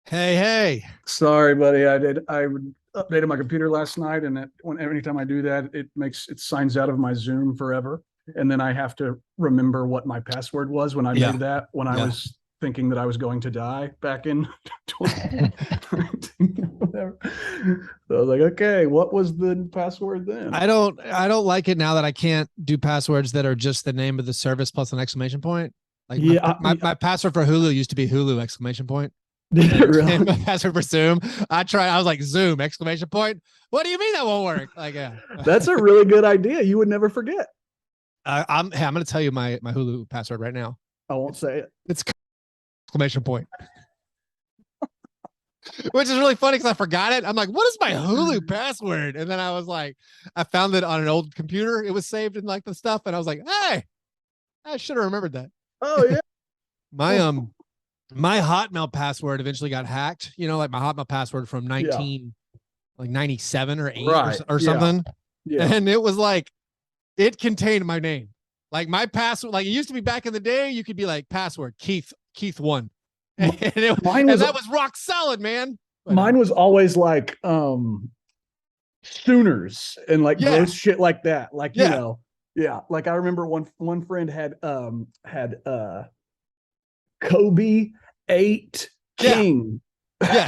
Hey, hey. Sorry, buddy. I updated my computer last night, and anytime I do that, it signs out of my Zoom forever, and then I have to remember what my password was when I Yeah, made that when I yeah. was thinking that I was going to die back in 2019, whatever. So I was like, okay, what was the password then? I don't like it now that I can't do passwords that are just the name of the service plus an exclamation point. Like my Yeah, my password for Hulu used to be Hulu exclamation point. did it And my really? password for Zoom, I was like Zoom exclamation point. What do you mean that won't work? Like, yeah. That's a really good idea. You would never forget. I'm gonna tell you my Hulu password right now. I won't say it. It's exclamation point. Which is really funny because I forgot it. I'm like, what is my Hulu password? And then I was like, I found it on an old computer. It was saved in like the stuff, and I was like, hey, I should have remembered that. Oh yeah. My my Hotmail password eventually got hacked. You know, like my Hotmail password from Yeah. 97 or 8 Right. or Yeah. something. Yeah. And it was like it contained my name. Like my password, like it used to be back in the day, you could be like password Keith 1. Mine And was that was rock solid, man. But mine was always like Sooners and like yeah, gross shit like that. Like, yeah, yeah. Like I remember one friend had Kobe 8 yeah, King yeah.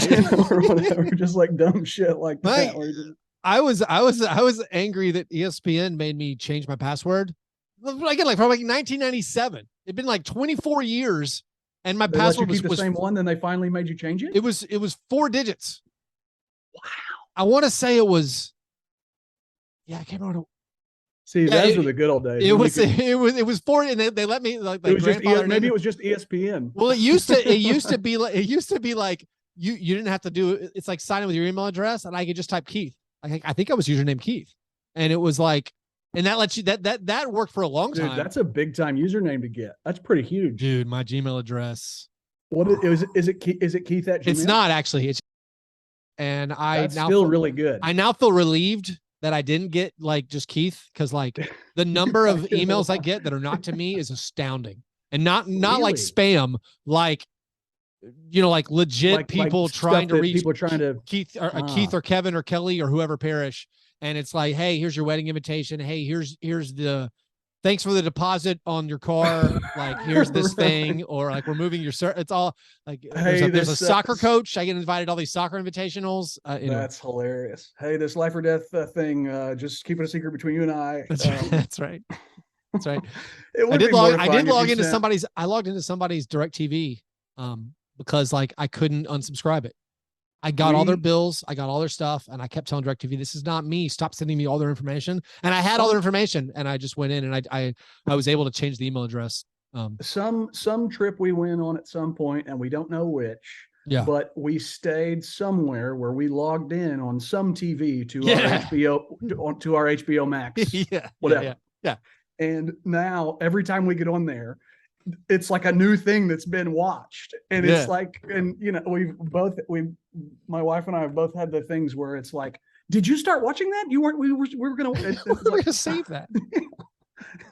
or whatever, just like dumb shit like that. My Where just, I was angry that ESPN made me change my password. Again, like from like 1997. It'd been like 24 years, and my they let you password was keep the was same one, then they finally made you change it. it was 4 digits. I want to say it was, yeah, I can't remember. See, Yeah, those were the good old days when you could. it was four, and they let me It like was just grandfather maybe name. it was just ESPN. Well, it used to be like you didn't have to do it. It's like sign in with your email address, and I could just type Keith. I think I was username Keith, and it was like, and that lets you that worked for a long Dude, time. that's a big time username to get. That's pretty huge. Dude, my Gmail address. What is it Keith at It's Gmail? not actually. It's and That's still really good. I now feel relieved that I didn't get like just Keith because like the You number of probably get a emails I lot. get that are not to me is astounding, and not like Really? spam, like like legit Like people trying stuff to that reach people are trying to Keith ah or Kevin or Kelly or whoever perish, and it's like, hey, here's your wedding invitation. Hey, here's the thanks for the deposit on your car. Like, here's this right. thing, or like we're moving your. It's all like Hey, there's a this soccer coach. I get invited to all these soccer invitationals. Anyway, that's hilarious. Hey, this life or death thing, just keep it a secret between you and I. that's right. That's right. It I would did be log. I did mortifying if you log into sent. somebody's. I logged into somebody's Direct TV, because like I couldn't unsubscribe it. I got all their We bills, I got all their stuff, and I kept telling DirecTV, "This is not me. Stop sending me all their information." And I had all their some information, and I just went in and I was able to change the email address. some trip we went on at some point, and we don't know which, Yeah, but we stayed somewhere where we logged in on some TV to our yeah, HBO Max, yeah, yeah, yeah, whatever. yeah. And now every time we get on there, it's like a new thing that's been watched. And it's Yeah. like, and we my wife and I have both had the things where it's like, did you start watching that? You weren't, we were gonna, it's We're like, gonna save that.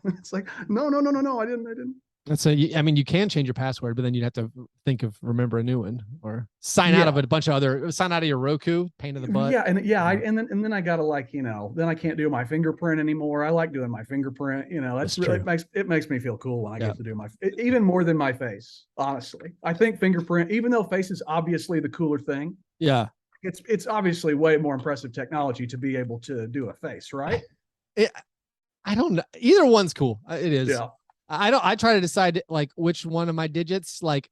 it's like, no, no, no, no, no, I didn't. That's I mean, you can change your password, but then you'd have to think of remember a new one or sign out of Yeah. a bunch of other sign out of your Roku, pain in the butt. Yeah, and yeah, Yeah, and then I gotta like, then I can't do my fingerprint anymore. I like doing my fingerprint. that's That's really true. it makes me feel cool when I Yeah, get to do even more than my face. Honestly, I think fingerprint, even though face is obviously the cooler thing, yeah. it's obviously way more impressive technology to be able to do a face, right? It, I don't know. Either one's cool. It is. Yeah. I don't. I try to decide like which one of my digits. Like,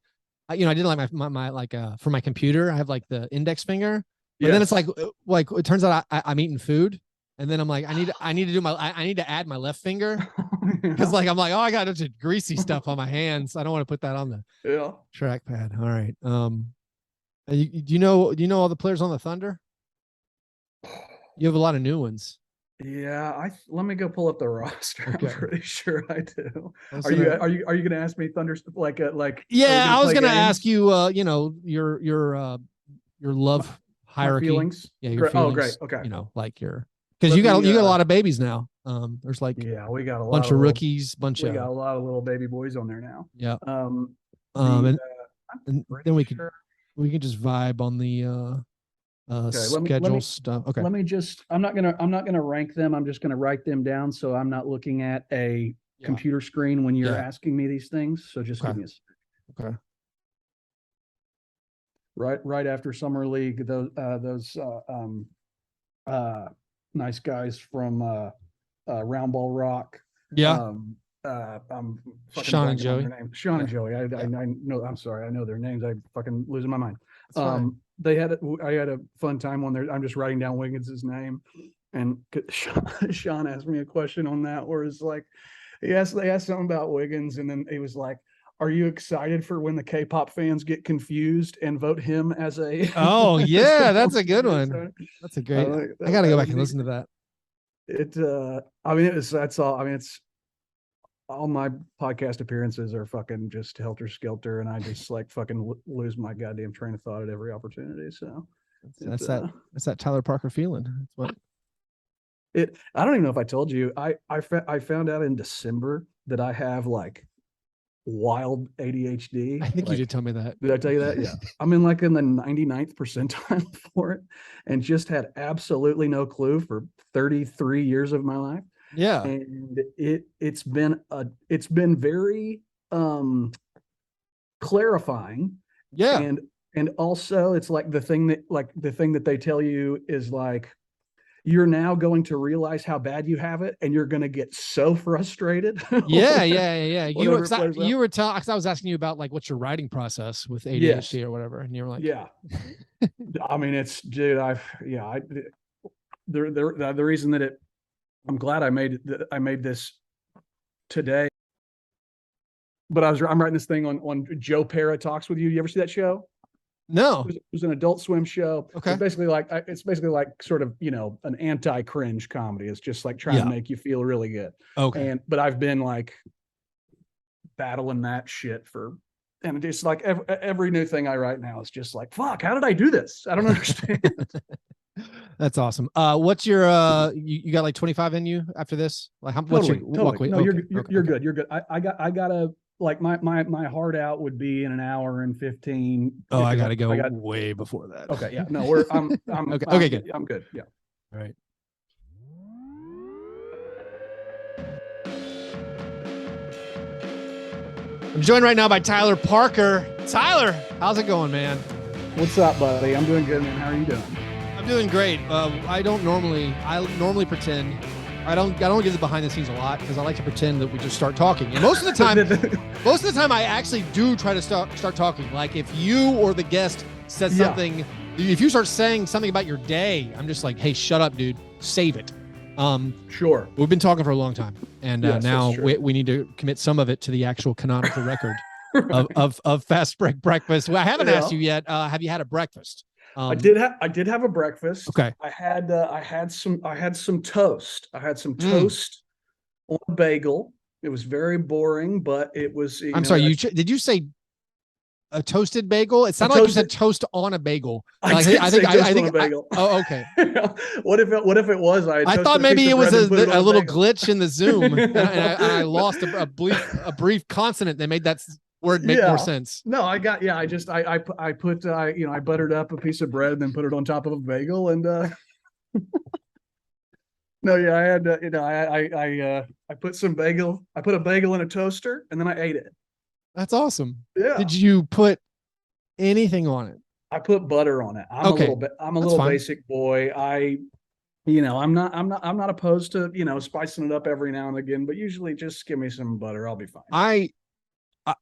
I did like my like for my computer. I have like the index finger, but then it's Yes. like it turns out I'm eating food, and then I'm like I need to do I need to add my left finger because Yeah. like I'm like, oh, I got a bunch of greasy stuff on my hands. I don't want to put that on the Yeah. trackpad. All right. Do you know all the players on the Thunder? You have a lot of new ones. Yeah, let me go pull up the roster. I'm Okay. pretty sure I do. I was Are you gonna. are you are you going to ask me Thunder like are we Yeah, going to I was play gonna ask games? you. Your My, love my hierarchy. feelings. Yeah, your Great. Oh, great. feelings. Okay. Like your because Let me you got a lot of babies now. There's like yeah, we got a a lot bunch of of little rookies, bunch we got of a lot of little baby boys on there now. yeah. Um Um, the and I'm and pretty then we could sure. We can just vibe on the Okay, schedule stuff. Okay. let me just, I'm not gonna rank them. I'm just gonna write them down. So I'm not looking at a Yeah. computer screen when you're Yeah. asking me these things. So just give Okay. me a Okay. right after summer league. Those nice guys from Round Ball Rock. Yeah. I'm fucking Sean and blanking on Joey. their names. Sean and Yeah. Joey. Yeah. I know. I'm sorry. I know their names. I fucking losing my mind. That's fine. They had. I had a fun time on there. I'm just writing down Wiggins's name, and Sean asked me a question on that, where it's like, they asked something about Wiggins, and then he was like, "Are you excited for when the K-pop fans get confused and vote him as a?" Oh as yeah, the that's a good one? one. That's a great. like I gotta go that back was and neat. listen to that. I mean, that's all. I mean, it's all my podcast appearances are fucking just helter skelter, and I just like fucking lose my goddamn train of thought at every opportunity. So That's that Tyler Parker feeling. That's what. I don't even know if I told you. I found out in December that I have like wild ADHD. I think you Like, did tell me that. did I tell you that? Yeah. I'm in like in the 99th percentile for it, and just had absolutely no clue for 33 years of my life. Yeah. And it's been very clarifying. Yeah. And also it's like the thing that they tell you is like, you're now going to realize how bad you have it, and you're going to get so frustrated. Yeah. You were telling, I was asking you about like what's your writing process with ADHD or whatever, and you were like, yeah. I mean, it's, dude, the reason that I'm glad I made this today. But I'm writing this thing on Joe Pera Talks with You. You ever see that show? No. It was an Adult Swim show. Okay. It's basically like sort of, an anti-cringe comedy. It's just like trying to make you feel really good. Okay. But I've been like battling that shit and it's like every new thing I write now is just like, fuck, how did I do this? I don't understand. That's awesome. What's your you got like 25 in you after this? Like what's your walk weight? No, you're good. You're good. I gotta, like, my heart out would be in an hour and 15. Oh, I gotta go way before that. Okay, yeah. No, I'm okay, good. I'm good. Yeah. All right. I'm joined right now by Tyler Parker. Tyler, how's it going, man? What's up, buddy? I'm doing good, man. How are you doing? I'm doing great. I normally pretend. I don't give the behind the scenes a lot because I like to pretend that we just start talking. And most of the time, I actually do try to start talking. Like if you or the guest says something, if you start saying something about your day, I'm just like, hey, shut up, dude. Save it. Sure. We've been talking for a long time, and now we need to commit some of it to the actual canonical record of Fast Break breakfast. Well, I haven't asked you yet. Have you had a breakfast? I did have a breakfast. Okay. I had some toast. I had some toast on a bagel. It was very boring, but it was. I'm sorry. Did you say a toasted bagel? It sounded like you said toast on a bagel. I think. Bagel. Oh, okay. What if it was? I thought maybe it was a little glitch in the Zoom, and I lost a brief consonant that made that word make more sense. No, I put I buttered up a piece of bread and then put it on top of a bagel, and no, yeah, I had I put a bagel in a toaster and then I ate it. That's awesome. Yeah. Did you put anything on it? I put butter on it. I'm a little basic boy. I'm not opposed to, spicing it up every now and again, but usually just give me some butter. I'll be fine.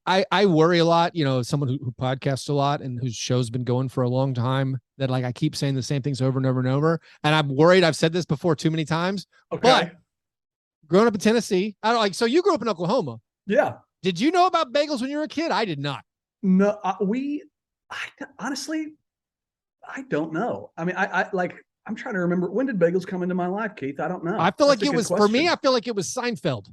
I worry a lot, someone who podcasts a lot and whose show's been going for a long time, that like I keep saying the same things over and over and over. And I'm worried I've said this before too many times. Okay. But growing up in Tennessee, so you grew up in Oklahoma. Yeah. Did you know about bagels when you were a kid? I did not. No, honestly, I don't know. I mean, I'm trying to remember, when did bagels come into my life, Keith? I don't know. I feel like it was, for me, I feel like it was Seinfeld.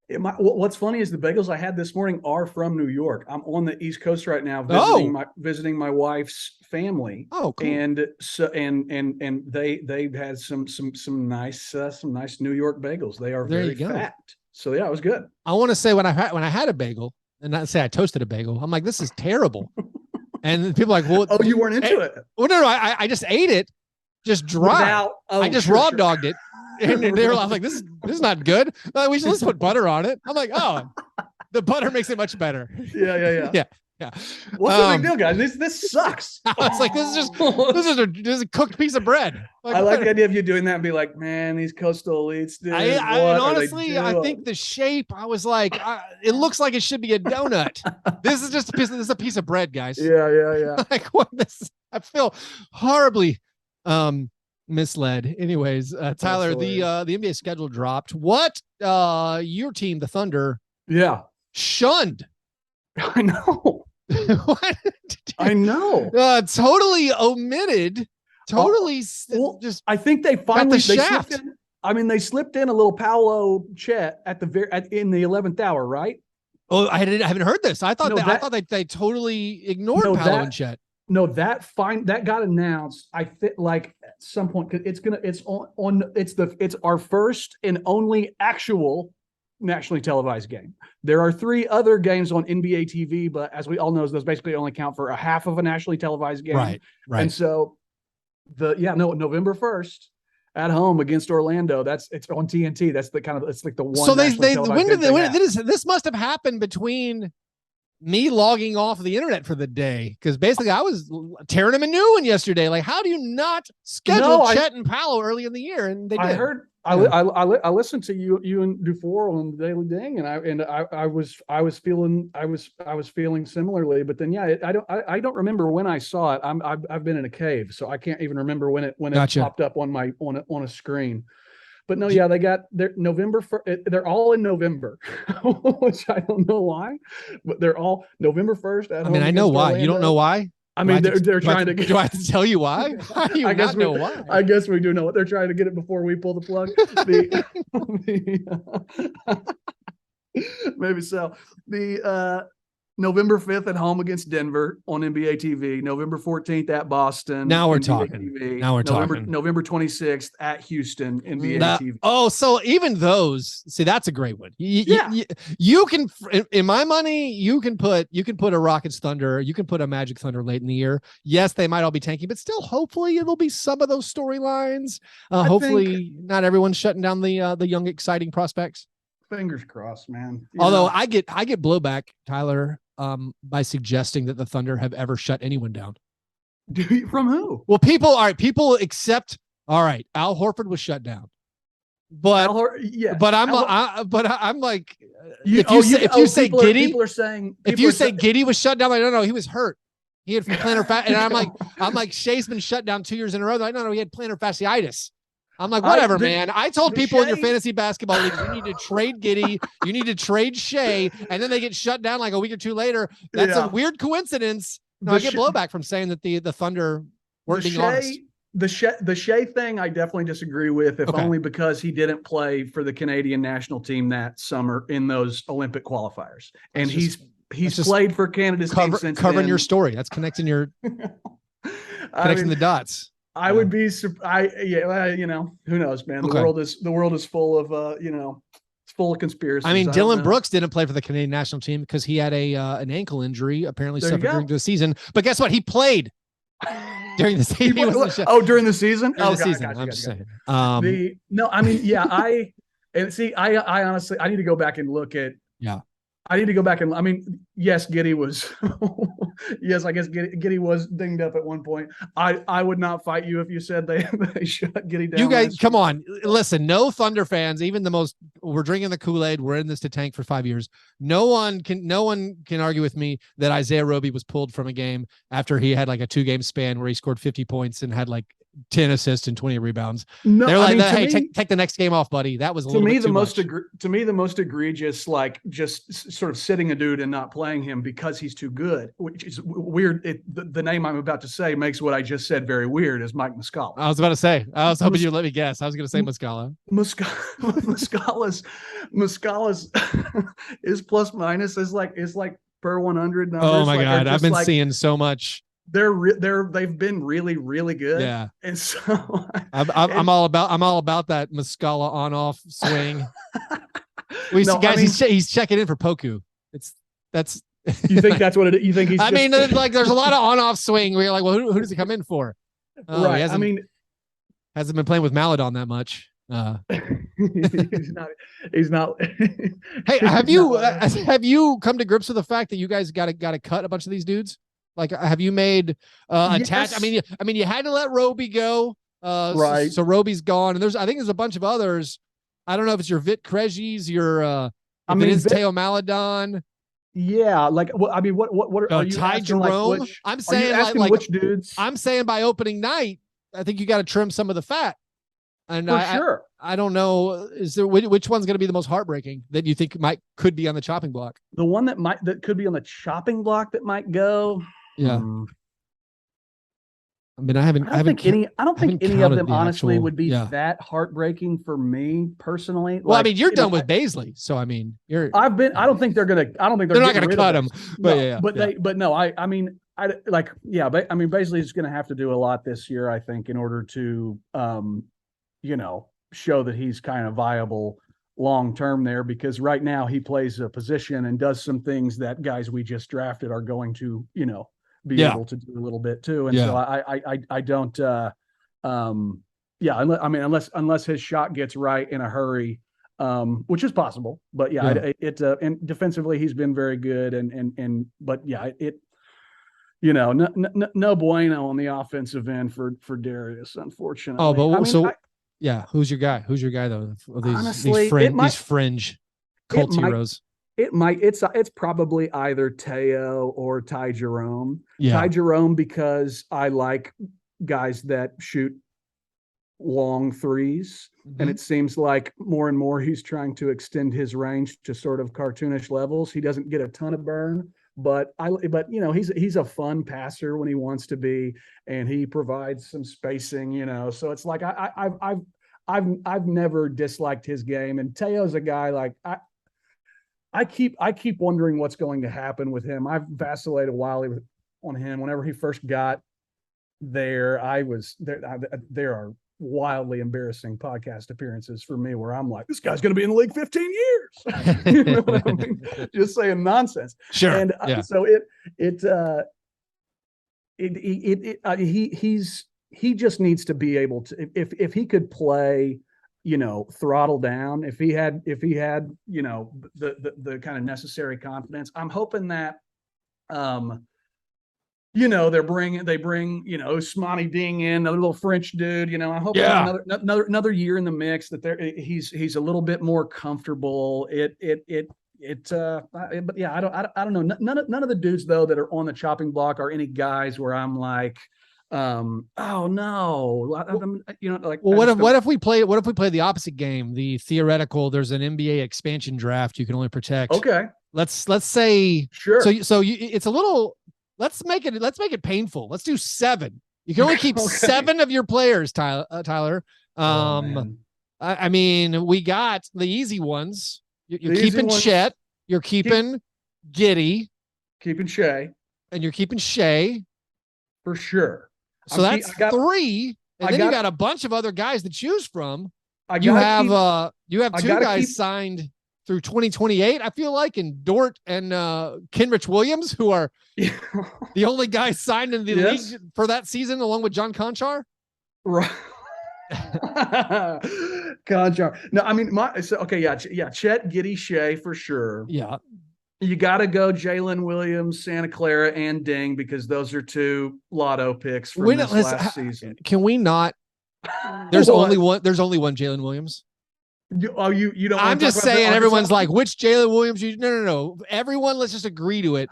What's funny is the bagels I had this morning are from New York. I'm on the East Coast right now visiting my wife's family. Oh, cool. And so and they've had some nice New York bagels. They are very fat. So yeah, it was good. I want to say when I had a bagel, and not say I toasted a bagel, I'm like, this is terrible. And people are like, well, oh, you weren't into it. Well, no, I just ate it, just dry. I just raw dogged it. And they were like, this is not good. Like, let's put butter on it. I'm like, oh, the butter makes it much better. Yeah. Yeah. What's the big deal, guys? This sucks. I was like, this is a cooked piece of bread. Like, I like the idea of you doing that and be like, man, these coastal elites, dude. And honestly, I think the shape, I was like, it looks like it should be a donut. This is a piece of bread, guys. Yeah. Like, what this? I feel horribly misled. Anyways, Tyler, the NBA schedule dropped. What your team, the Thunder, shunned. I know. What? I know. Totally omitted. Totally just. I think they finally shaft. slipped in. I mean, they slipped in a little Paolo Chet in the 11th hour, right? Oh, I haven't heard this. I thought they totally ignored Paolo and Chet. No, that got announced. I think like at some point it's our first and only actual nationally televised game. There are 3 other games on NBA TV, but as we all know, those basically only count for a half of a nationally televised game. Right. And so November 1st at home against Orlando. It's on TNT. That's it's like the one. So this must have happened between me logging off the internet for the day, because basically I was tearing him a new one yesterday. Like, how do you not schedule Chet and Paolo early in the year? And they did. I listened to you and Dufour on the Daily Ding, and I was feeling similarly. But then I don't remember when I saw it. I've been in a cave, so I can't even remember when it popped up on a screen. But no, they got their November. They're all in November, which I don't know why, but they're all November 1st. I mean, I know why. Orlando. You don't know why? I mean, they're trying to get. Do I have to tell you why? How do you not know why? I guess we do know what they're trying to get it before we pull the plug. Maybe so. The November 5th at home against Denver on NBA TV. November 14th at Boston. Now we're NBA talking. TV. Now we're talking. November 26th at Houston NBA TV. Oh, so even those. See, that's a great one. You can, in my money, you can put a Rockets Thunder. You can put a Magic Thunder late in the year. Yes, they might all be tanking, but still, hopefully, it'll be some of those storylines. Hopefully, not everyone's shutting down the young, exciting prospects. Fingers crossed, man. Although I get blowback, Tyler, by suggesting that the Thunder have ever shut anyone down. From who? Well, people accept. All right, Al Horford was shut down, but I'm like, if you say Giddey, people are saying Giddey was shut down, like no, he was hurt. He had plantar fasciitis, and I'm like Shea's been shut down 2 years in a row. Like, no, he had plantar fasciitis. I'm like, whatever, man. I told people in your fantasy basketball league, you need to trade Giddey, you need to trade Shea, and then they get shut down like a week or two later. That's a weird coincidence. No, I get blowback from saying that the Thunder weren't being honest. The Shea thing, I definitely disagree with, only because he didn't play for the Canadian national team that summer in those Olympic qualifiers, and he's played for Canada's team since covering then. Your story. That's connecting the dots. I would be surprised. Who knows, man? The world is full of it's full of conspiracies. I mean, Dylan Brooks didn't play for the Canadian national team because he had an ankle injury apparently suffered during the season. But guess what? He played during the season. During the season? I'm just saying. I honestly need to go back and look at. Yeah. I need to go back and. I mean, yes, Giddey was. Yes, I guess Giddey was dinged up at one point. I would not fight you if you said they shut Giddey down. You guys, come on, listen. No Thunder fans, even the most. We're drinking the Kool-Aid. We're in this to tank for 5 years. No one can argue with me that Isaiah Roby was pulled from a game after he had like a 2-game span where he scored 50 points and had like 10 assists and 20 rebounds. No, they're like, hey, take the next game off, buddy. That was a little bit too much. To me, the most egregious, like just sort of sitting a dude and not playing him because he's too good, which is weird. The name I'm about to say makes what I just said very weird, is Mike Muscala. I was about to say, I was hoping you'd let me guess. I was going to say Muscala. Muscala's is plus minus is like per 100 numbers. Oh my God. I've been seeing so much. They've been really, really good. Yeah. And so I'm all about that Muscala on off swing. He's checking in for Poku. That's You think that's what it is? You think he's I mean, like there's a lot of on-off swing where you're like, well, who does he come in for? Right. I mean, hasn't been playing with Maladon that much. he's not. Hey, have you come to grips with the fact that you guys got to cut a bunch of these dudes? Like, have you made attach? I mean, you had to let Roby go. Right. So Roby's gone, and I think there's a bunch of others. I don't know if it's your Vit Krejcis, it is Teo Maladon. Yeah, like I mean, what are you Ty asking? Jerome? Like I'm saying like which dudes? I'm saying by opening night, I think you got to trim some of the fat. And sure. I don't know. Is there which one's going to be the most heartbreaking that you think could be on the chopping block? The one that could be on the chopping block that might go. Yeah. I mean, I don't think any of them honestly would be that heartbreaking for me personally. Well, like, I mean, you're done with Baisley, so I mean, I don't think they're not going to cut him. But no, I mean, Baisley is going to have to do a lot this year, I think, in order to, show that he's kind of viable long term there, because right now he plays a position and does some things that guys we just drafted are going to, be able to do a little bit too. And so I don't, unless his shot gets right in a hurry, which is possible, but and defensively he's been very good. No bueno on the offensive end for Darius, unfortunately. Oh, but who's your guy? Who's your guy though? Honestly, these fringe cult heroes. It's probably either Teo or Ty Jerome. Ty Jerome, because I like guys that shoot long threes, and it seems like more and more he's trying to extend his range to sort of cartoonish levels. He doesn't get a ton of burn, but he's a fun passer when he wants to be, and he provides some spacing, So it's like I've never disliked his game, and Teo's a guy like I keep wondering what's going to happen with him. I've vacillated wildly on him. Whenever he first got there, there are wildly embarrassing podcast appearances for me where I'm like, this guy's going to be in the league 15 years. You know what I mean? Just saying nonsense. Sure. And so he just needs to be able to, if he could play, throttle down, if he had, the kind of necessary confidence. I'm hoping that, they bring, Ousmane Dieng in, a little French dude, I hope another year in the mix that he's a little bit more comfortable. But yeah, I don't know. None of the dudes though that are on the chopping block are any guys where I'm like, oh no, what if we play the opposite game, the theoretical, there's an NBA expansion draft you can only protect. Okay, let's say sure. It's a little, let's make it painful. Let's do 7. You can only keep 7 of your players, Tyler. I mean, we got the easy ones. You're keeping Chet, you're keeping Giddey, keeping Shea, and you're keeping Shea for sure. So that's 3, and then you got a bunch of other guys to choose from. You have 2 guys signed through 2028. I feel like, and Dort and Kenrich Williams, who are the only guys signed in the league for that season, along with John Conchar. Right. Conchar. No, I mean Chet, Giddey, Shea for sure. Yeah. You got to go Jalen Williams, Santa Clara, and Ding, because those are 2 lotto picks from last season. Can we not? There's only one Jalen Williams. You don't. I'm just saying, everyone's like, which Jalen Williams? No. Everyone, let's just agree to it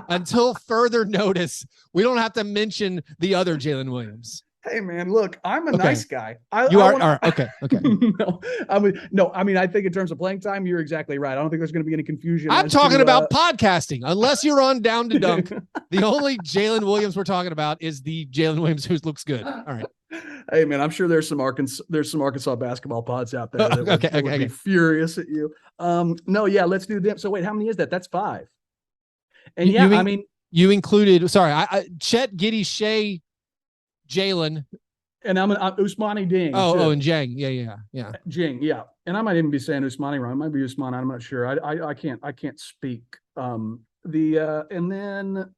until further notice. We don't have to mention the other Jalen Williams. Hey man, look, I'm a nice guy. Okay. I think in terms of playing time, you're exactly right. I don't think there's going to be any confusion. I'm talking about podcasting. Unless you're on Down to Dunk, the only Jalen Williams we're talking about is the Jalen Williams who looks good. All right. Hey man, I'm sure there's some Arkansas basketball pods out there that would be furious at you. Let's do them. So wait, how many is that? That's 5. And you included. Sorry, Chet, Giddey, Shea, Jalen, and I'm Ousmane Dieng. And Jang. Yeah. Jing, and I might even be saying Ousmane wrong. It might be Ousmane. I'm not sure. I can't speak And then.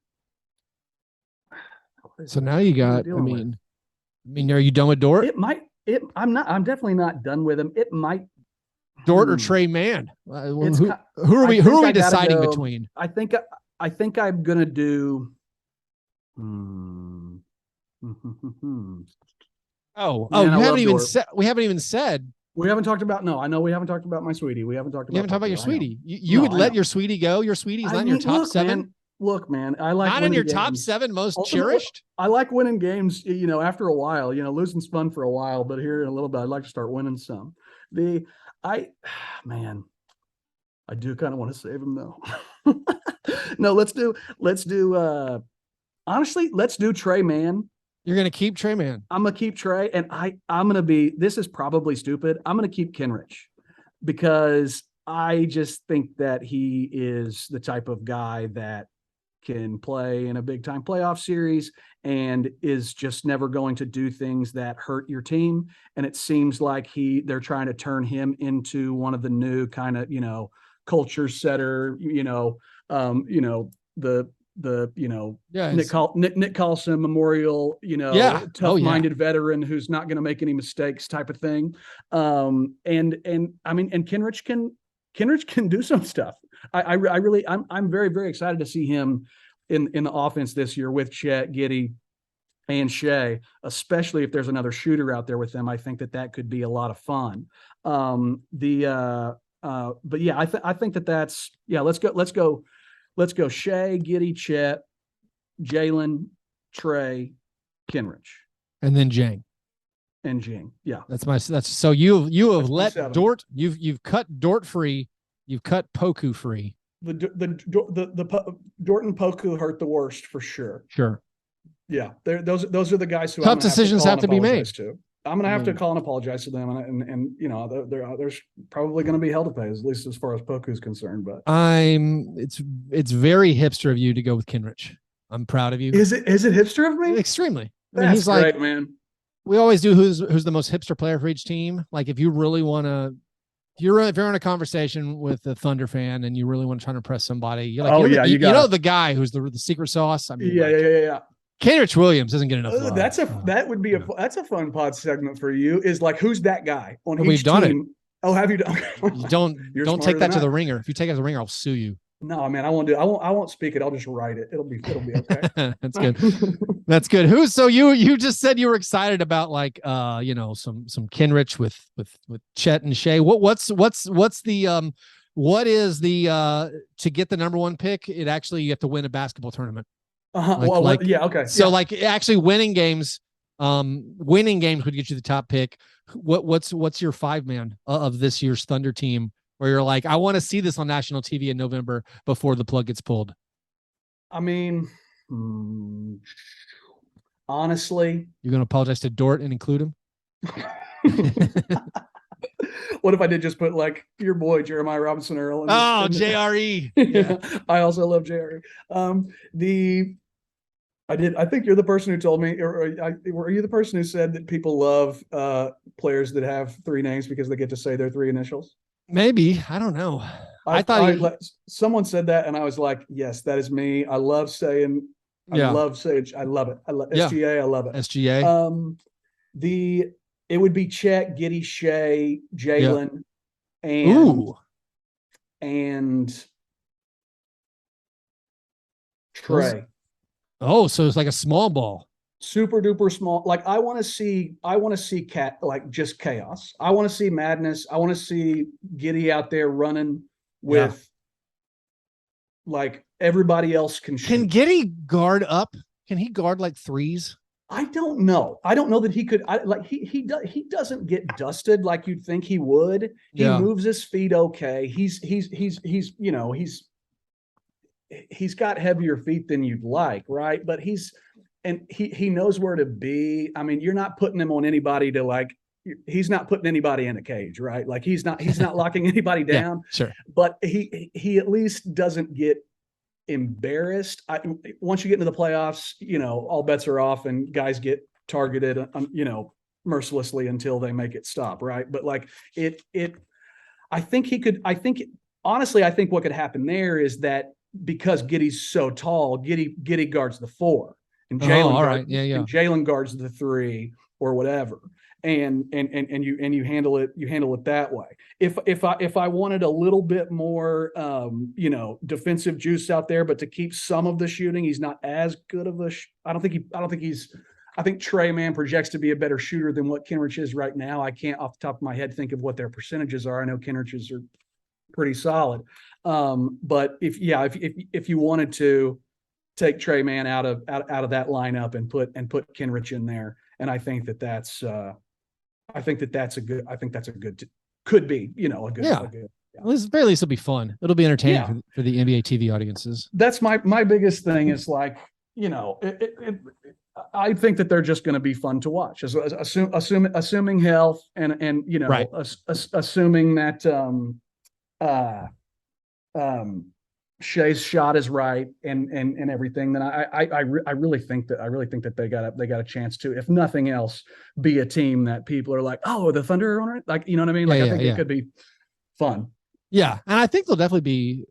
So now you got. I mean, are you done with Dort? I'm definitely not done with him. It might. Dort or Trey Mann? Who are we deciding between? I think I'm gonna do. You haven't even said. We haven't even said. We haven't talked about. No, I know we haven't talked about my sweetie. We haven't talked about. You haven't talked about your sweetie. You would let your sweetie go. Your sweetie's not in your top 7. Look, man, I like not in your top 7 most cherished. I like winning games. After a while, losing's fun for a while, but here in a little bit, I'd like to start winning some. I do kind of want to save him though. No, let's do. Honestly, let's do Trey Mann. You're going to keep Trey Mann. I'm going to keep Trey, and I'm going to be, this is probably stupid. I'm going to keep Kenrich because I just think that he is the type of guy that can play in a big time playoff series and is just never going to do things that hurt your team. And it seems like they're trying to turn him into one of the new kind of, culture setter, Nick Carlson Memorial, tough-minded veteran who's not going to make any mistakes type of thing. And Kenrich can do some stuff. I'm very, very excited to see him in the offense this year with Chet, Giddey, and Shea, especially if there's another shooter out there with them. I think that could be a lot of fun. But yeah, I think that's, yeah, let's go Shea, Giddey, Chet, Jalen, Trey, Kenrich. And then Jang. And Jang. Yeah. That's so you have let Dort, you've cut Dort free, you've cut Poku free. The Dort and Poku hurt the worst for sure. Sure. Yeah. Those are the guys who tough decisions have to be made. I'm going to have to call and apologize to them, and there's probably going to be hell to pay, at least as far as Poku is concerned. But it's very hipster of you to go with Kenrich. I'm proud of you. Is it hipster of me? Extremely. He's great, man. We always do who's the most hipster player for each team. Like if you really want to, if you're in a conversation with a Thunder fan and you really want to try to impress somebody, you're like, you know the guy who's the secret sauce. I mean, yeah. Kenrich Williams doesn't get enough love. That's a fun pod segment for you. Is like, who's that guy on each we've done team? It. Oh, have you done? Don't take that to the ringer. If you take it to the ringer, I'll sue you. No, man, I won't do it. I won't speak it. I'll just write it. It'll be okay. That's good. That's good. So you just said you were excited about some Kenrich with Chet and Shea. What is the to get the number 1 pick? You have to win a basketball tournament. Okay. So actually winning games would get you the top pick. What's your 5-man of this year's Thunder team where you're like, I want to see this on national TV in November before the plug gets pulled? I mean, honestly, you're going to apologize to Dort and include him? What if I did just put like your boy Jeremiah Robinson Earl? JRE. Yeah, I also love JRE. I think you're the person who told me, or were you the person who said that people love players that have 3 names because they get to say their 3 initials? Maybe. I don't know. I thought someone said that, and I was like, yes, that is me. I love saying, I love it. I love SGA. I love it. SGA. It would be Chet, Giddey, Shea, Jalen, and Trey. Oh, so it's like a small ball. Super duper small. Like I want to see just chaos. I want to see madness. I want to see Giddey out there running with like everybody else can shoot. Can Giddey guard up? Can he guard like threes? I don't know. I don't know that he could. He doesn't get dusted like you'd think he would. He moves his feet okay. He's got heavier feet than you'd like, right? But he knows where to be. I mean, you're not putting him on anybody to like. He's not putting anybody in a cage, right? Like he's not locking anybody down. Sure. But he at least doesn't get embarrassed. Once you get into the playoffs, all bets are off and guys get targeted, mercilessly until they make it stop, right? But like honestly, I think what could happen there is that because Giddey's so tall, Giddey guards the 4, and Jalen guards the 3 or whatever. And you handle it that way. If I wanted a little bit more defensive juice out there, but to keep some of the shooting, he's not as good of a I think Trey Man projects to be a better shooter than what Kenrich is right now. I can't off the top of my head think of what their percentages are. I know Kenrich's are pretty solid. But if you wanted to take Trey Man out of that lineup and put Kenrich in there, and I think that's a good could be, a good. Yeah. At least, very least it'll be fun. It'll be entertaining for the NBA TV audiences. That's my biggest thing is like, I think that they're just going to be fun to watch. Assuming health and right. Assuming that Shea's shot is right and everything, then I really think that they got a chance to, if nothing else, be a team that people are like, oh, the Thunder are on it, like, you know what I mean? Like, I think it could be fun. Yeah, and I think they'll be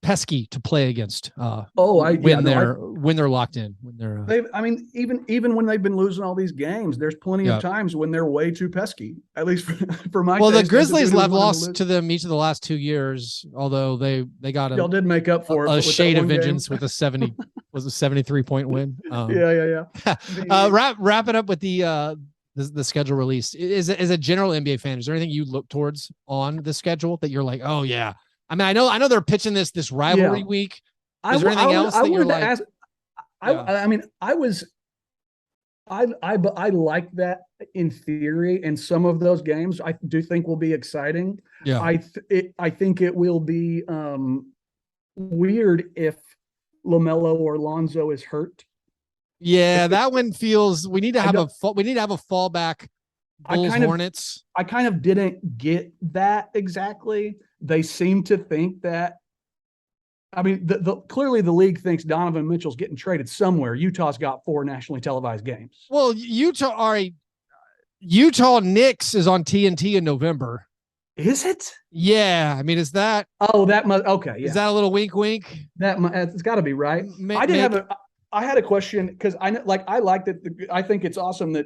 pesky to play against. When they're locked in, when they're. Even when they've been losing all these games, there's plenty of times when they're way too pesky. At least for my. Well, the Grizzlies have lost to them each of the last 2 years, although they got y'all did make up for a shade of vengeance with a 73-point win. Wrap it up with the schedule released. Is a general NBA fan, is there anything you look towards on the schedule that you're like, oh yeah? I mean, I know they're pitching this rivalry week. Is there anything else that you're like? I like that in theory, and some of those games I do think will be exciting. Yeah, I think it will be weird if LaMelo or Lonzo is hurt. Yeah, that one feels. We need to have a fallback. Bulls, Hornets. I kind of didn't get that exactly. They seem to think that. I mean, clearly the league thinks Donovan Mitchell's getting traded somewhere. Utah's got 4 nationally televised games. Well, Utah Knicks is on TNT in November. Is it? Yeah. I mean, is that? Oh, that must. Okay. Yeah. Is that a little wink? It's got to be right. I had a question because I like that. I think it's awesome that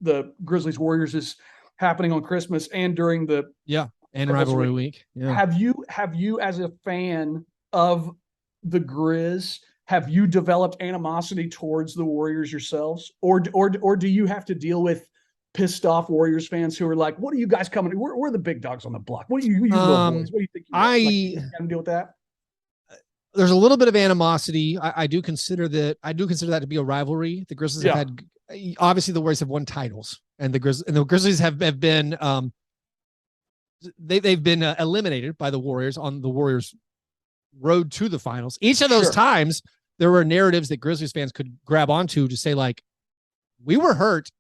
the Grizzlies Warriors is happening on Christmas and during the rivalry week. Yeah. Have you as a fan of the Grizz, have you developed animosity towards the Warriors yourselves, or do you have to deal with pissed off Warriors fans who are like, what are you guys coming? We're the big dogs on the block. What are you little boys? What do you think? You got to deal with that. There's a little bit of animosity. I do consider that to be a rivalry. The Grizzlies have had, obviously the Warriors have won titles, and the Grizzlies have been they've been eliminated by the Warriors on the Warriors' road to the finals. Each of those times, there were narratives that Grizzlies fans could grab onto to say, like, we were hurt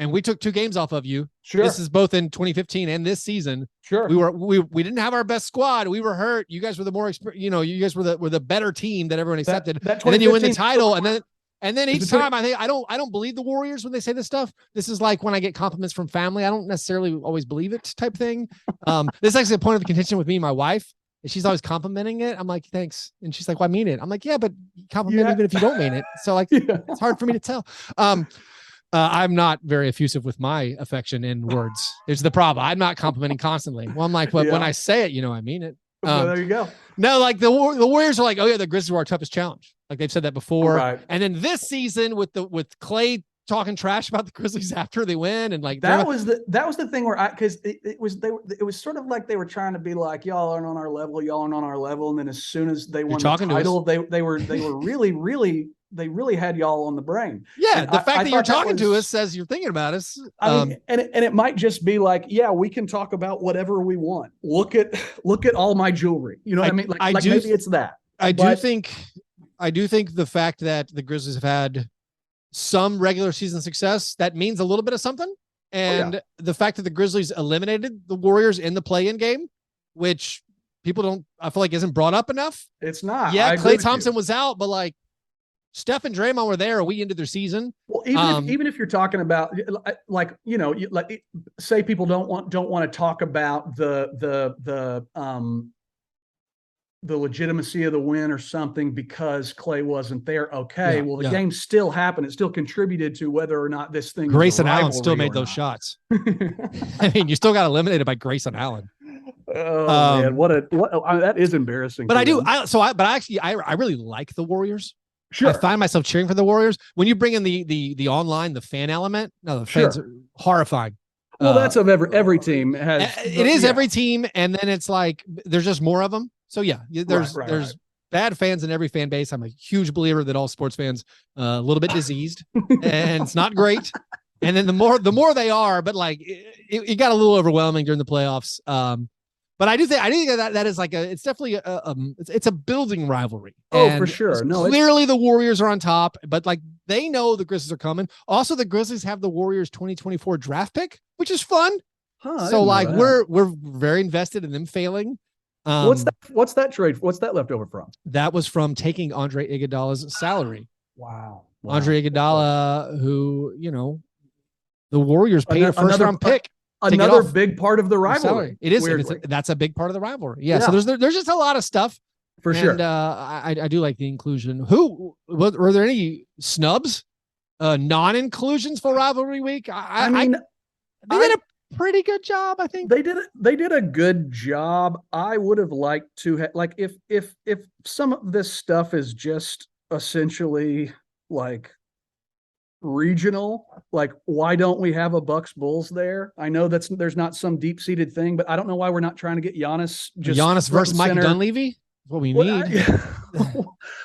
and we took 2 games off of you. Sure. This is both in 2015 and this season. Sure. We didn't have our best squad. We were hurt. You guys were the more you guys were the better team that everyone accepted. That and then you win the title, and then each time I don't believe the Warriors when they say this stuff. This is like when I get compliments from family. I don't necessarily always believe it type thing. This is actually a point of contention with me and my wife. She's always complimenting it. I'm like, thanks. And she's like, well, I mean it. I'm like, yeah, but compliment even if you don't mean it. So like, it's hard for me to tell. I'm not very effusive with my affection in words. There's the problem. I'm not complimenting constantly. Well, I'm like, but when I say it, I mean it. There you go. No, like the Warriors are like, oh yeah, the Grizzlies were our toughest challenge. Like they've said that before. Right. And then this season with Clay talking trash about the Grizzlies after they win, and like that was the thing where because it was sort of like they were trying to be like, y'all aren't on our level, and then as soon as they won the title, they were really had y'all on the brain. Yeah, and the fact that you're talking to us says you're thinking about us. I mean, and it might just be like, yeah, we can talk about whatever we want. Look at all my jewelry. You know what I mean? Like maybe it's that. I do think the fact that the Grizzlies have had some regular season success, that means a little bit of something. And the fact that the Grizzlies eliminated the Warriors in the play-in game, which I feel like isn't brought up enough. It's not. Yeah, Klay Thompson was out, but like Steph and Draymond were there a week into their season. Well, even if you're talking about like say people don't want to talk about the the legitimacy of the win or something because Clay wasn't there. Okay, Yeah, well, the yeah. game still happened. It still contributed to whether or not this thing Grayson is a Allen still rivalry made or those not. shots. I mean, you still got eliminated by Grayson Allen. Oh man, that is embarrassing. But for I do. them. I really like the Warriors. I Sure. find myself cheering for the Warriors when you bring in the online, the fan element. No, the fans Sure. are horrifying. Well, that's of every team has. It is every team, and then it's like there's just more of them. So yeah, there's bad fans in every fan base. I'm a huge believer that all sports fans a little bit diseased, and it's not great. And then the more they are, but like it got a little overwhelming during the playoffs. But I do think that is like it's definitely it's a building rivalry. Oh, for sure. No, clearly the Warriors are on top, but like they know the Grizzlies are coming. Also, the Grizzlies have the Warriors 2024 draft pick, which is fun. So like we're very invested in them failing. What's that trade? What's that left over from? That was from taking Andre Iguodala's salary. Wow. Andre Iguodala, who the Warriors paid a first round pick. Another big part of the rivalry. It is. That's a big part of the rivalry. Yeah. So there's just a lot of stuff for sure. And I do like the inclusion. Were there any snubs, non-inclusions for rivalry week? I mean, they did a pretty good job. I think they did a good job. I would have liked to like if some of this stuff is just essentially like regional, like why don't we have a Bucks Bulls there? I know there's not some deep-seated thing, but I don't know why we're not trying to get Giannis versus Mike Dunleavy. What we need.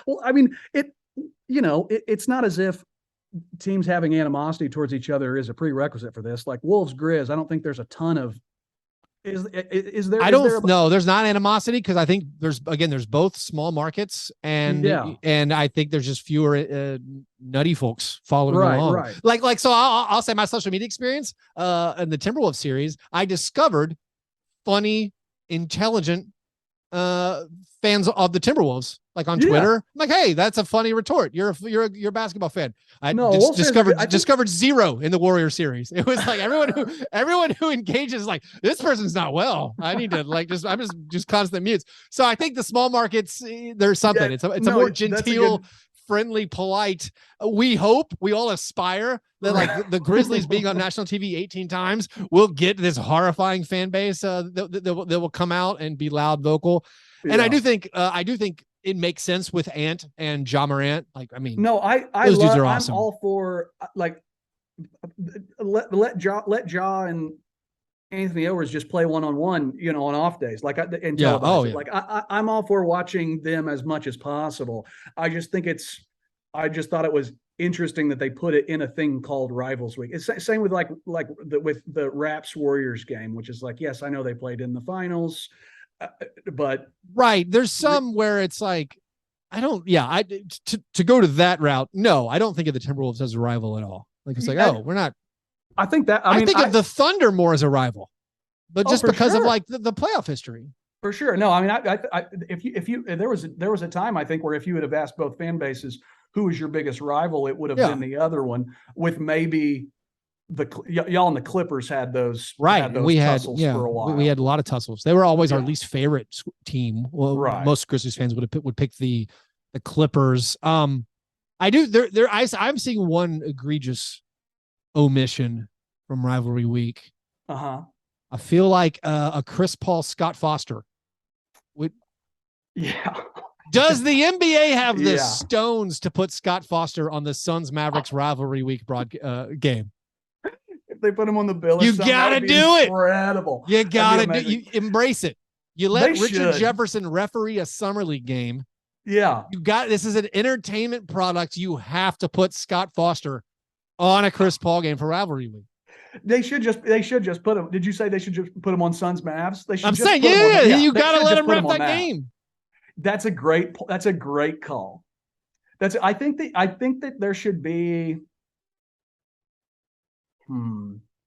Well, I mean, it's not as if teams having animosity towards each other is a prerequisite for this. Like Wolves Grizz, I don't think there's a ton of. Is there? I don't know. There's not animosity because I think there's both small markets and I think there's just fewer nutty folks following along. Right. Like so I'll say my social media experience in the Timberwolves series, I discovered funny, intelligent fans of the Timberwolves, like on Twitter. I'm like, hey, that's a funny retort. You're a basketball fan. I discovered zero in the Warrior series. It was like everyone who engages like this person's not well. I need to I'm just constant mutes. So I think the small markets, there's something. It's a more genteel, friendly, polite. We hope, we all aspire that like the Grizzlies being on national TV 18 times will get this horrifying fan base that will come out and be loud, vocal. And I do think it makes sense with Ant and Ja Morant. Like, I mean, those dudes are awesome. I'm all for like let Ja and Anthony Edwards just play one-on-one, on off days, like and like I'm all for watching them as much as possible. I just thought it was interesting that they put it in a thing called Rivals Week. It's same with with the Raps Warriors game, which is like, yes, I know they played in the finals. But there's some where it's like to go to that route. No, I don't think of the Timberwolves as a rival at all. Like it's like, we're not. I think that I think of the Thunder more as a rival, but just because of like the playoff history. For sure. No, I mean, if there was a time I think where if you would have asked both fan bases who was your biggest rival, it would have been the other one, with maybe y'all and the Clippers had those tussles for a while. We had a lot of tussles. They were always our least favorite team. Well, most Grizzlies fans would pick the Clippers. I'm seeing one egregious omission from rivalry week. I feel like a Chris Paul Scott Foster would. Yeah. Does the NBA have the stones to put Scott Foster on the Suns Mavericks rivalry week game? If they put him on the bill, you gotta do it. Incredible. You gotta you embrace it. You let Richard Jefferson referee a summer league game. Yeah. This is an entertainment product. You have to put Scott Foster on a Chris Paul game for rivalry week. They should just put him. Did you say they should just put him on Suns Mavs? They should. I'm saying, you gotta let him ref that game. That's a great call. I think that there should be.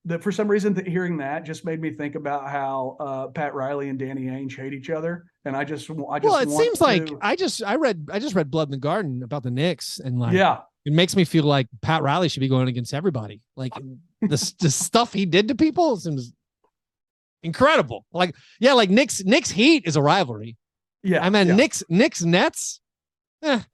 That for some reason hearing that just made me think about how Pat Riley and Danny Ainge hate each other, and I just I read Blood in the Garden about the Knicks, and it makes me feel like Pat Riley should be going against everybody. Like the stuff he did to people seems incredible. Like Knicks Heat is a rivalry. Yeah. Knicks Nets. I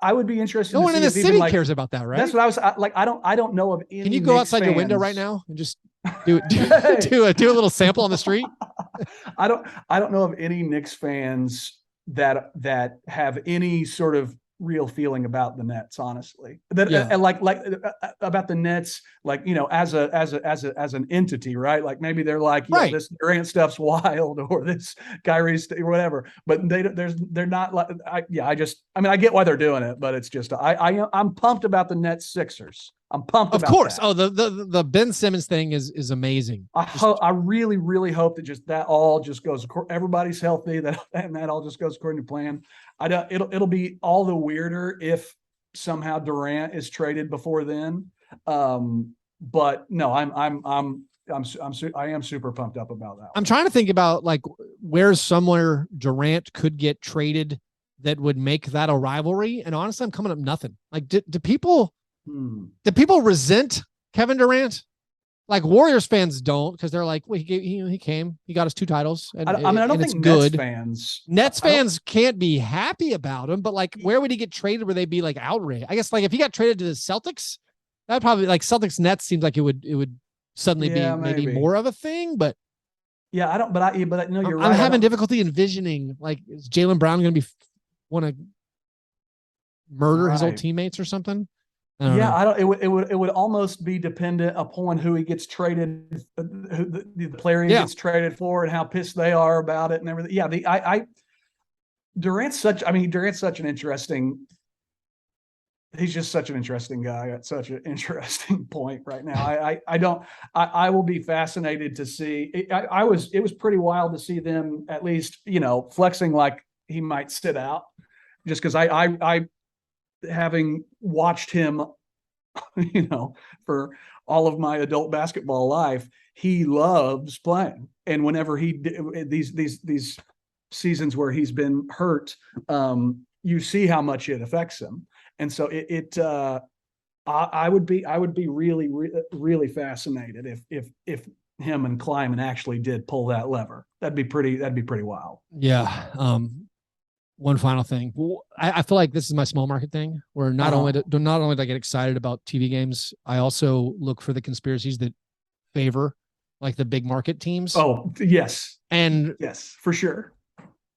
I would be interested. No to one see in the if city even, like, cares about that, right? That's what I don't know of any. Can you go Knicks outside your window right now and just do a little sample on the street? I don't know of any Knicks fans that have any sort of real feeling about the Nets, honestly. That like about the Nets, like, as an entity, right? Like maybe they're like, right. This Durant stuff's wild, or this Kyrie's or whatever. But they're not like, I get why they're doing it, but it's just I'm pumped about the Nets Sixers. I'm pumped. Of about course. that. Oh, the Ben Simmons thing is amazing. I really, really hope that that all just goes. Everybody's healthy, and that all just goes according to plan. It'll be all the weirder if somehow Durant is traded before then. But no, I am super pumped up about that. I'm trying to think about like where's somewhere Durant could get traded that would make that a rivalry. And honestly, I'm coming up nothing. Like, do people resent Kevin Durant? Like Warriors fans don't, because they're like, well, he came, he got us 2 titles. And, I don't think Nets fans can't be happy about him, but like, where would he get traded where they'd be like outraged? I guess like if he got traded to the Celtics, that'd probably like Celtics Nets seems like it would suddenly be maybe more of a thing, but yeah, I don't, but no, you're right. I'm having difficulty envisioning like, is Jaylen Brown going to want to murder his old teammates or something? It would almost be dependent upon who he gets traded, who the player he gets traded for, and how pissed they are about it and everything. Yeah, Durant's such an interesting. He's just such an interesting guy at such an interesting point right now. I will be fascinated to see. It was pretty wild to see them at least, flexing like he might sit out, just because I having watched him, for all of my adult basketball life, he loves playing. And whenever these seasons where he's been hurt, you see how much it affects him. And so I would be really, really fascinated if him and Kleiman actually did pull that lever. That'd be pretty wild. Yeah. One final thing. I feel like this is my small market thing, where not only do I get excited about TV games, I also look for the conspiracies that favor like the big market teams. Oh, yes. And yes, for sure.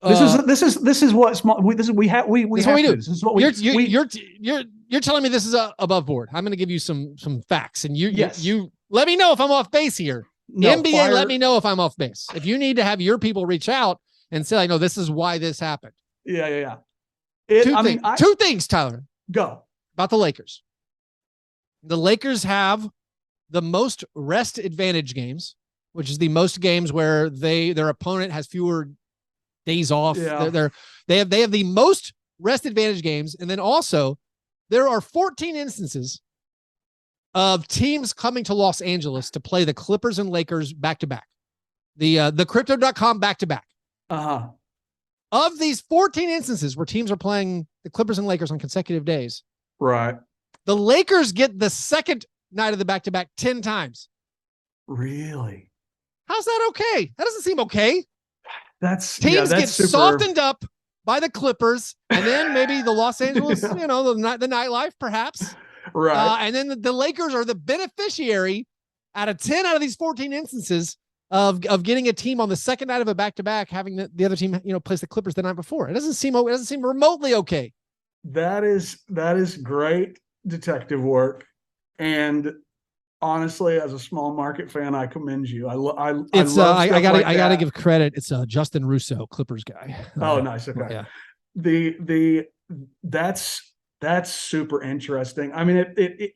This is what small. This is what we do. This is what you're telling me this is above board. I'm going to give you some facts, and you let me know if I'm off base here. NBA, let me know if I'm off base. If you need to have your people reach out and say, I know this is why this happened. Yeah. Two things, Tyler. Go. About the Lakers. The Lakers have the most rest advantage games, which is the most games where their opponent has fewer days off. Yeah. They have the most rest advantage games. And then also there are 14 instances of teams coming to Los Angeles to play the Clippers and Lakers back to back. The crypto.com back to back. Uh-huh. Of these 14 instances where teams are playing the Clippers and Lakers on consecutive days, right, the Lakers get the second night of the back-to-back 10 times. Really? How's that okay? That doesn't seem okay. Teams get softened up by the Clippers, and then maybe the Los Angeles, the nightlife, perhaps. Right. And then the Lakers are the beneficiary out of 10 out of these 14 instances of getting a team on the second night of a back-to-back, having the other team, plays the Clippers the night before. It doesn't seem remotely okay. That is great detective work. And honestly, as a small market fan, I commend you. I gotta give credit. It's Justin Russo, Clippers guy. Oh, nice. Okay. Yeah. That's super interesting. I mean,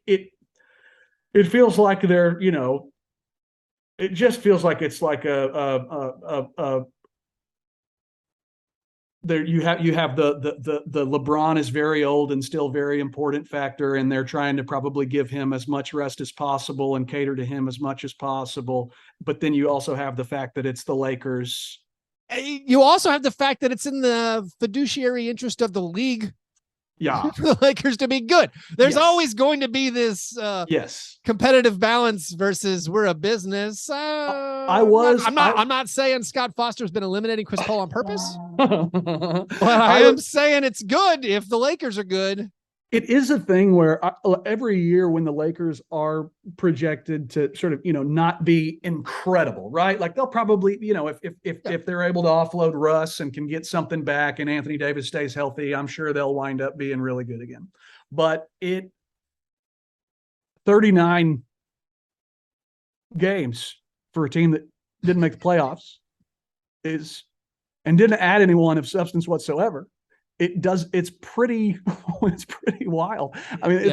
it feels like they're, it just feels like it's like there you have the LeBron is very old and still very important factor, and they're trying to probably give him as much rest as possible and cater to him as much as possible. But then you also have the fact that it's the Lakers. You also have the fact that it's in the fiduciary interest of the league Yeah. for the Lakers to be good. There's Yes. always going to be this Yes. competitive balance versus we're a business. I'm not saying Scott Foster's been eliminating Chris Paul on purpose, but I am saying it's good if the Lakers are good. It is a thing where every year when the Lakers are projected to sort of, not be incredible, right? Like they'll probably, if they're able to offload Russ and can get something back and Anthony Davis stays healthy, I'm sure they'll wind up being really good again. But 39 games for a team that didn't make the playoffs and didn't add anyone of substance whatsoever. It's pretty wild. I mean,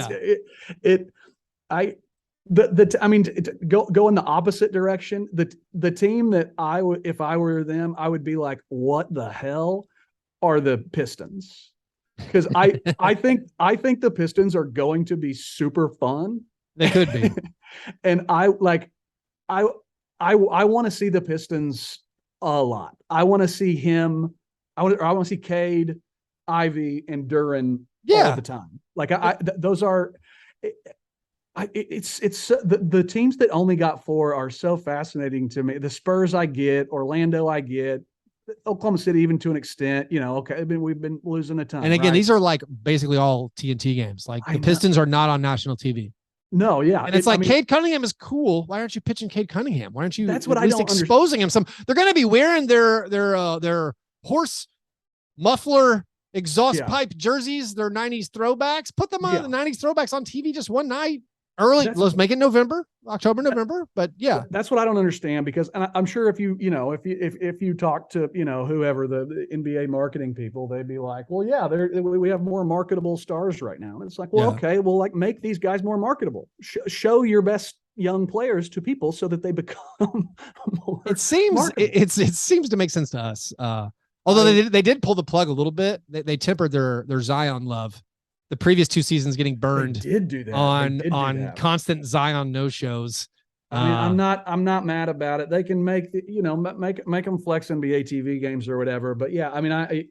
go in the opposite direction. The team that if I were them, I would be like, what the hell are the Pistons? Because I think the Pistons are going to be super fun. They could be. And I want to see the Pistons a lot. I want to see him. I want to see Cade, Ivy, and Duran all the time. Like those are. It's the teams that only got 4 are so fascinating to me. The Spurs I get, Orlando I get, Oklahoma City even to an extent. Okay, we've been losing a ton. And again, right? these are like basically all TNT games. Like the Pistons are not on national TV. No, yeah, and it's Cade Cunningham is cool. Why aren't you pitching Cade Cunningham? Why aren't you? That's what I don't exposing him some. They're going to be wearing their horse muffler exhaust pipe jerseys, their 90s throwbacks. Put them on the 90s throwbacks on TV just one night early. Let's make it October, November. But yeah, that's what I don't understand, because and I'm sure if you talk to whoever the NBA marketing people, they'd be like, well, yeah, we have more marketable stars right now. And it's like, well, okay, well, like make these guys more marketable. Show your best young players to people so that they become more. It seems it seems to make sense to us. Although they did pull the plug a little bit. They tempered their Zion love. The previous 2 seasons getting burned. They did do that on constant Zion no shows. I mean, I'm not mad about it. They can make them flex NBA TV games or whatever. But yeah, I mean, I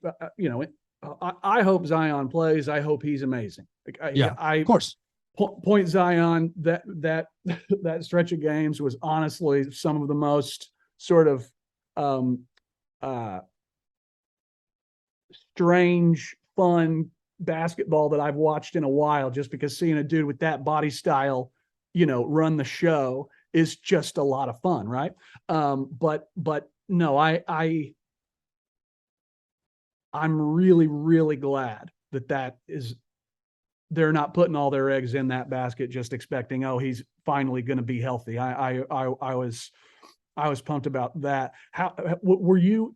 hope Zion plays. I hope he's amazing. Of course. Point Zion, that stretch of games was honestly some of the most sort of strange, fun basketball that I've watched in a while, just because seeing a dude with that body style, run the show is just a lot of fun. Right. But no, I'm really, really glad that they're not putting all their eggs in that basket, just expecting, he's finally going to be healthy. I was pumped about that. How were you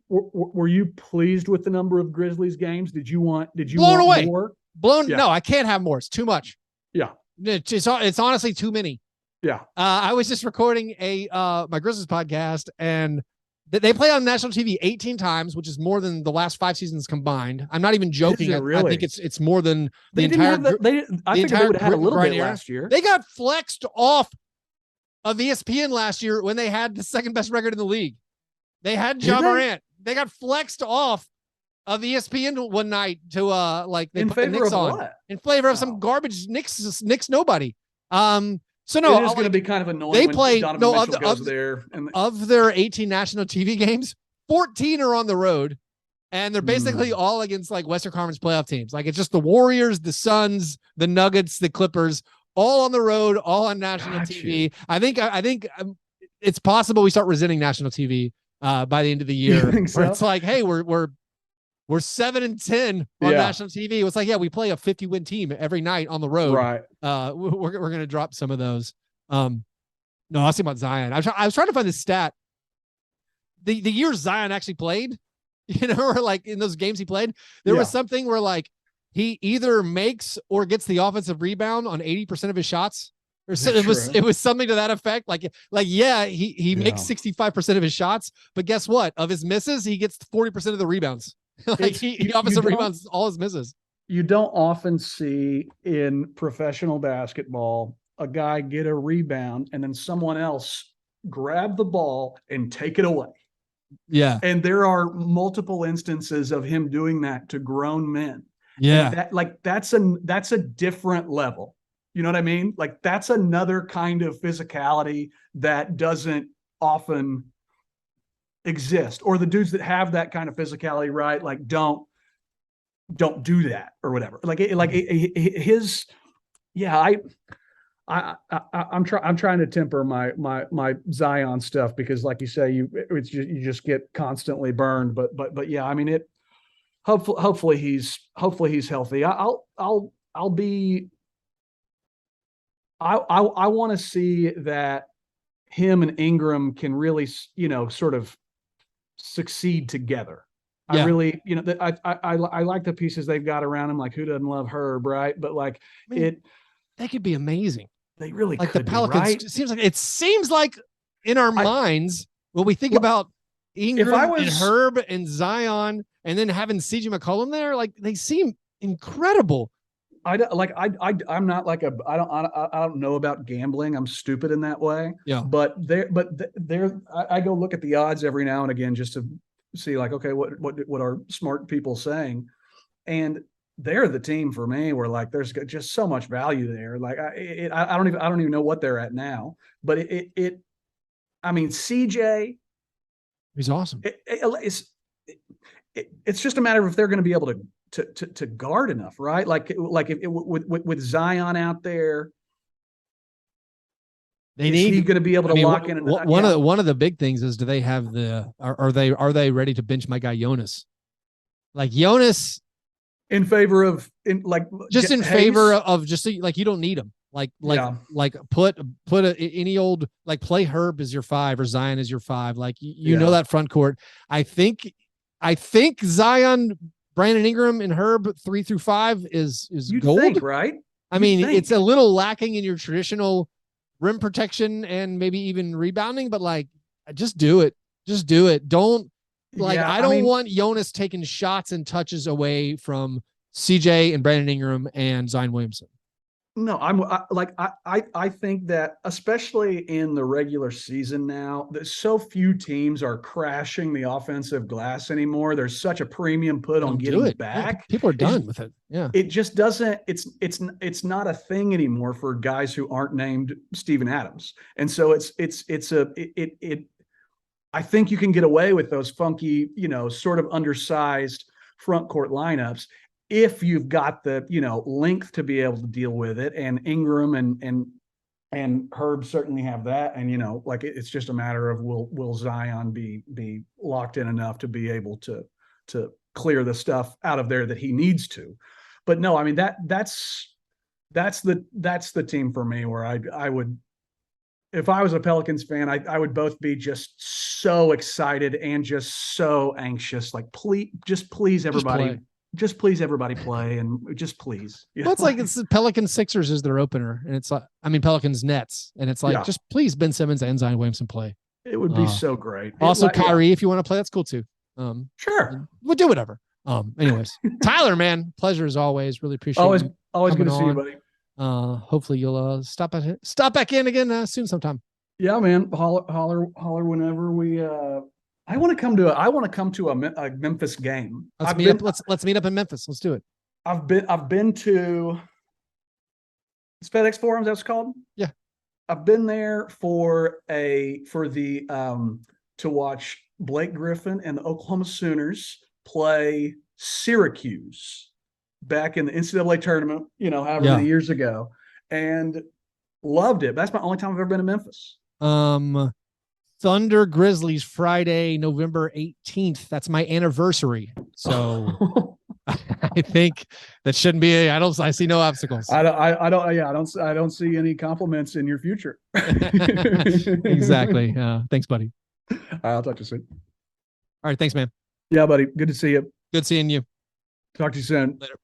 pleased with the number of Grizzlies games? Did you want away. more? Yeah. No, I can't have more. It's too much. Yeah. It's honestly too many. Yeah. I was just recording my Grizzlies podcast, and they play on national TV 18 times, which is more than the last 5 seasons combined. I'm not even joking. Really? I think it's more than the entire. I think they would have had a little bit last year. They got flexed off of ESPN last year when they had the second best record in the league. They had John Morant. They got flexed off of ESPN one night to they put the Knicks on what? In favor of some garbage Knicks nobody. So no, it is going to be kind of annoying. They play Donovan Mitchell goes there, and of their 18 national TV games, 14 are on the road, and they're basically all against like Western Conference playoff teams. Like it's just the Warriors, the Suns, the Nuggets, the Clippers, all on the road, all on national TV. I think it's possible we start resenting national TV by the end of the year. So? Where it's like, hey, we're 7-10 on national TV. It's like, yeah, we play a 50-win team every night on the road. Right. We're going to drop some of those. No, I was thinking about Zion. I was trying to find the stat. The year Zion actually played, or like in those games he played, there was something where like he either makes or gets the offensive rebound on 80% of his shots. Or so it was something to that effect. He makes 65% of his shots, but guess what? Of his misses, he gets 40% of the rebounds. He offensive rebounds all his misses. You don't often see in professional basketball a guy get a rebound and then someone else grab the ball and take it away. Yeah. And there are multiple instances of him doing that to grown men. Yeah. And that's a different level. You know what I mean? Like that's another kind of physicality that doesn't often exist, or the dudes that have that kind of physicality, right? Like don't do that or whatever. His, yeah, I'm trying to temper my Zion stuff, because like you say, you just get constantly burned. But yeah, I mean it. Hopefully he's healthy. I'll be. I want to see that him and Ingram can really, sort of succeed together. I Yeah. really, I like the pieces they've got around him. Like, who doesn't love Herb, right? But like I mean, they could be amazing. They really like could the Pelicans. Right? It seems like in our minds when we think about Ingram and Herb and Zion, and then having CJ McCollum there, like they seem incredible. I'm not like I don't know about gambling. I'm stupid in that way. Yeah. But I go look at the odds every now and again just to see like, okay, what are smart people saying? And they're the team for me where like there's just so much value there. Like I don't even know what they're at now, but I mean, CJ, he's awesome. It's just a matter of if they're going to be able to guard enough, right? Like if with Zion out there, he going to be able to lock in? One of the big things is, do they have are they ready to bench my guy Jonas? Like Jonas, in favor of favor of just like you don't need him. Like put any old, like play Herb as your 5 or Zion as your 5. Like you know that front court. I think Zion, Brandon Ingram, and Herb 3 through 5 is gold. Think, right? I mean, it's a little lacking in your traditional rim protection and maybe even rebounding, but like just do it. Just do it. Don't I don't want Jonas taking shots and touches away from CJ and Brandon Ingram and Zion Williamson. No, I think that especially in the regular season now, that so few teams are crashing the offensive glass anymore. There's such a premium put on getting back. Yeah, people are done with it. Yeah. It just doesn't, it's not a thing anymore for guys who aren't named Steven Adams. And so I think you can get away with those funky, sort of undersized front court lineups if you've got the, length to be able to deal with it. And Ingram and Herb certainly have that. And, it's just a matter of will Zion be locked in enough to be able to clear the stuff out of there that he needs to. But no, I mean, that's the team for me where I would, if I was a Pelicans fan, I would both be just so excited and just so anxious. Like, please everybody. Just please everybody play, and just please. Well, it's like it's the Pelicans Sixers is their opener, and it's like, I mean, Pelicans Nets, and it's like, just please Ben Simmons and Zion Williamson play. It would be so great. Also, Kyrie, if you want to play, that's cool too. Sure, we'll do whatever. Anyways, Tyler, man, pleasure as always. Really appreciate always good to see you, buddy. Hopefully you'll stop back in again soon sometime. Yeah, man. Holler whenever we. I want to come to a Memphis game. Let's meet up in Memphis. Let's do it. I've been to it's FedEx Forum, that's called. Yeah. I've been there to watch Blake Griffin and the Oklahoma Sooners play Syracuse back in the NCAA tournament, however many years ago, and loved it. That's my only time I've ever been to Memphis. Thunder Grizzlies Friday, November 18th. That's my anniversary. So I think that shouldn't be I see no obstacles. I don't see any compliments in your future. Exactly. Thanks, buddy. I'll talk to you soon. All right. Thanks, man. Yeah, buddy. Good to see you. Good seeing you. Talk to you soon. Later.